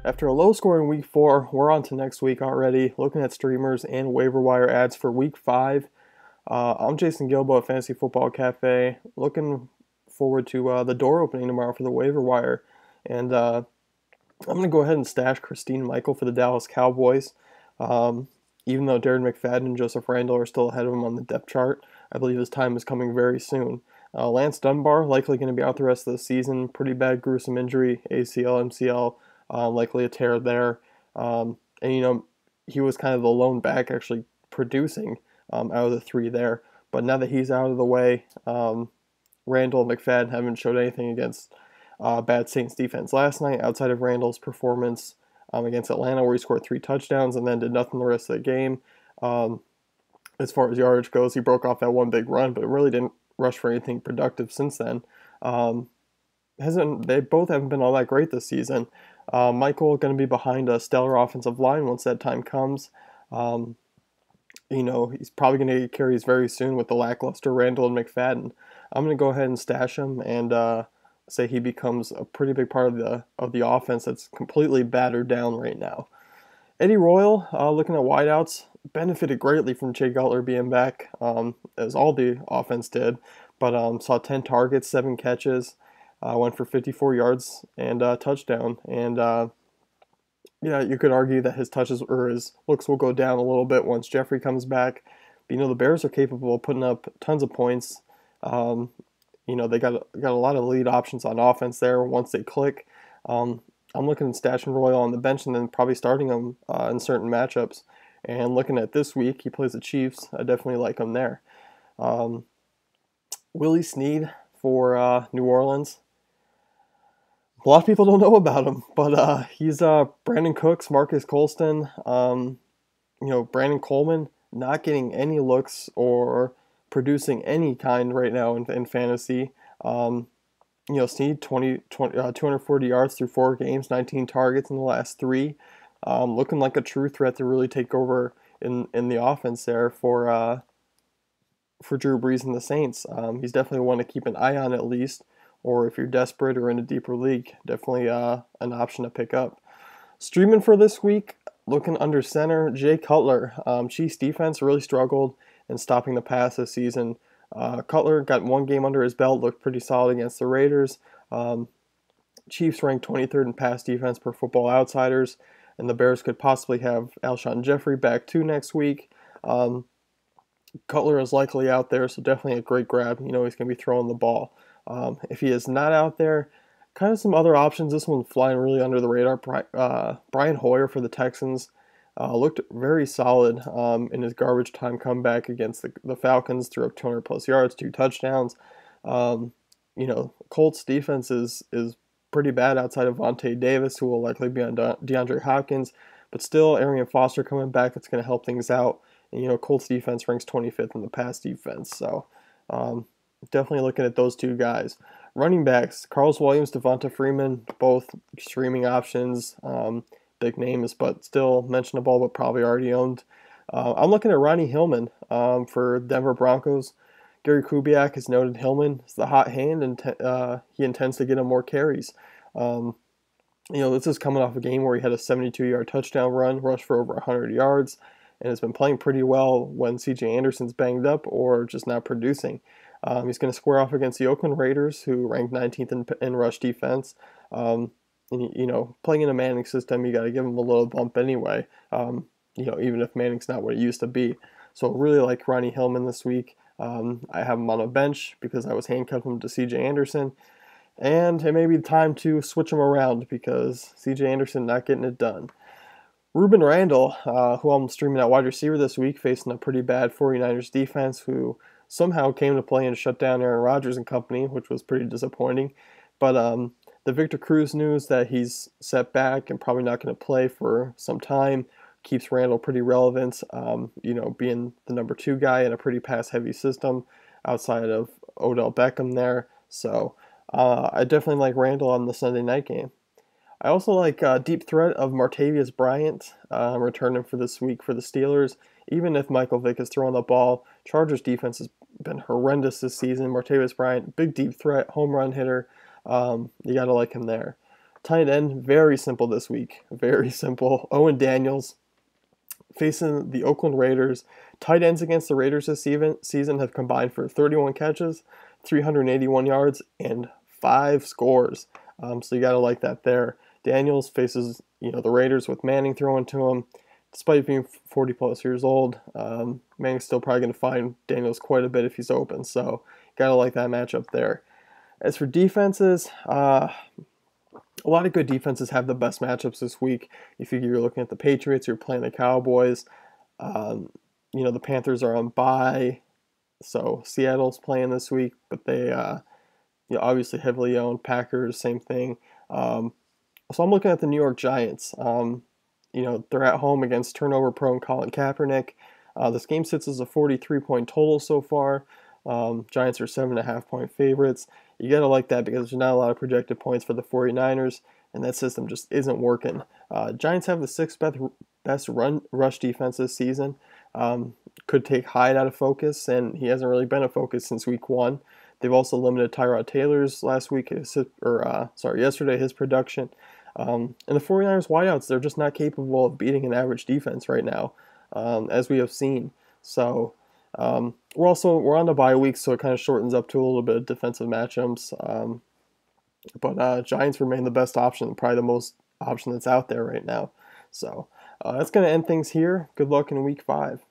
After a low-scoring week 4, we're on to next week already, looking at streamers and waiver wire ads for week 5. I'm Jason Gilbo at Fantasy Football Cafe, looking forward to the door opening tomorrow for the waiver wire. And I'm going to go ahead and stash Christine Michael for the Dallas Cowboys. Even though Darren McFadden and Joseph Randle are still ahead of him on the depth chart, I believe his time is coming very soon. Lance Dunbar, likely going to be out the rest of the season. Pretty bad, gruesome injury, ACL, MCL, likely a tear there. And he was kind of the lone back actually producing out of the three there. But now that he's out of the way, Randle and McFadden haven't showed anything against bad Saints defense last night, outside of Randle's performance against Atlanta, where he scored 3 touchdowns and then did nothing the rest of the game. As far as yardage goes, he broke off that one big run, but really didn't rush for anything productive since then. They both haven't been all that great this season. Michael going to be behind a stellar offensive line once that time comes. He's probably going to get carries very soon with the lackluster Randle and McFadden. I'm going to go ahead and stash him and say he becomes a pretty big part of the offense that's completely battered down right now. Eddie Royal, looking at wideouts, benefited greatly from Jay Cutler being back, as all the offense did, but saw 10 targets, 7 catches, went for 54 yards and a touchdown. And you could argue that his touches or his looks will go down a little bit once Jeffrey comes back. But, the Bears are capable of putting up tons of points. They got a lot of lead options on offense there once they click. I'm looking at stashing Royal on the bench and then probably starting him in certain matchups. And looking at this week, he plays the Chiefs. I definitely like him there. Willie Snead for New Orleans. A lot of people don't know about him, but he's Brandon Cooks, Marcus Colston, Brandon Coleman, not getting any looks or producing any kind right now in fantasy. Snead, 240 yards through 4 games, 19 targets in the last 3. Looking like a true threat to really take over in the offense there for Drew Brees and the Saints. He's definitely one to keep an eye on at least, or if you're desperate or in a deeper league, definitely an option to pick up. Streaming for this week, looking under center, Jay Cutler. Chiefs defense really struggled in stopping the pass this season. Cutler got 1 game under his belt, looked pretty solid against the Raiders. Chiefs ranked 23rd in pass defense per Football Outsiders, and the Bears could possibly have Alshon Jeffrey back too next week. Cutler is likely out there, so definitely a great grab. He's going to be throwing the ball. If he is not out there, kind of some other options. This one flying really under the radar. Brian Hoyer for the Texans looked very solid in his garbage time comeback against the Falcons. Threw up 200 plus yards, 2 touchdowns. Colts defense is pretty bad outside of Vontae Davis, who will likely be on DeAndre Hopkins. But still, Arian Foster coming back, that's going to help things out. And, Colts defense ranks 25th in the pass defense. So definitely looking at those 2 guys. Running backs, Carlos Williams, Devonta Freeman, both streaming options. Big names, but still mentionable, but probably already owned. I'm looking at Ronnie Hillman for Denver Broncos. Gary Kubiak has noted Hillman is the hot hand, and he intends to get him more carries. This is coming off a game where he had a 72-yard touchdown run, rushed for over 100 yards, and has been playing pretty well when C.J. Anderson's banged up or just not producing. He's going to square off against the Oakland Raiders, who ranked 19th in rush defense. Playing in a Manning system, you got to give him a little bump anyway, even if Manning's not what it used to be. So I really like Ronnie Hillman this week. I have him on a bench because I was handcuffing to C.J. Anderson. And it may be time to switch him around because C.J. Anderson not getting it done. Ruben Randle, who I'm streaming at wide receiver this week, facing a pretty bad 49ers defense who somehow came to play and shut down Aaron Rodgers and company, which was pretty disappointing. But the Victor Cruz news that he's set back and probably not going to play for some time keeps Randle pretty relevant, being the number 2 guy in a pretty pass-heavy system outside of Odell Beckham there. So I definitely like Randle on the Sunday night game. I also like deep threat of Martavius Bryant returning for this week for the Steelers. Even if Michael Vick is throwing the ball, Chargers defense has been horrendous this season. Martavius Bryant, big deep threat, home run hitter. You got to like him there. Tight end, very simple this week. Very simple. Owen Daniels facing the Oakland Raiders. Tight ends against the Raiders this season have combined for 31 catches, 381 yards, and 5 scores. So you got to like that there. Daniels faces the Raiders with Manning throwing to him. Despite being 40 plus years old, Manning's still probably going to find Daniels quite a bit if he's open. So got to like that matchup there. As for defenses, a lot of good defenses have the best matchups this week. You figure you're looking at the Patriots, you're playing the Cowboys. The Panthers are on bye, so Seattle's playing this week, but they obviously heavily owned. Packers, same thing. So I'm looking at the New York Giants. They're at home against turnover-prone Colin Kaepernick. This game sits as a 43-point total so far. Giants are 7.5-point favorites. You got to like that because there's not a lot of projected points for the 49ers, and that system just isn't working. Giants have the sixth best rush defense this season. Could take Hyde out of focus, and he hasn't really been a focus since week 1. They've also limited Tyrod Taylor's yesterday, his production. And the 49ers wideouts, they're just not capable of beating an average defense right now, as we have seen. So we're on the bye week, so it kind of shortens up to a little bit of defensive matchups. But Giants remain the best option, probably the most option that's out there right now. So that's going to end things here. Good luck in week 5.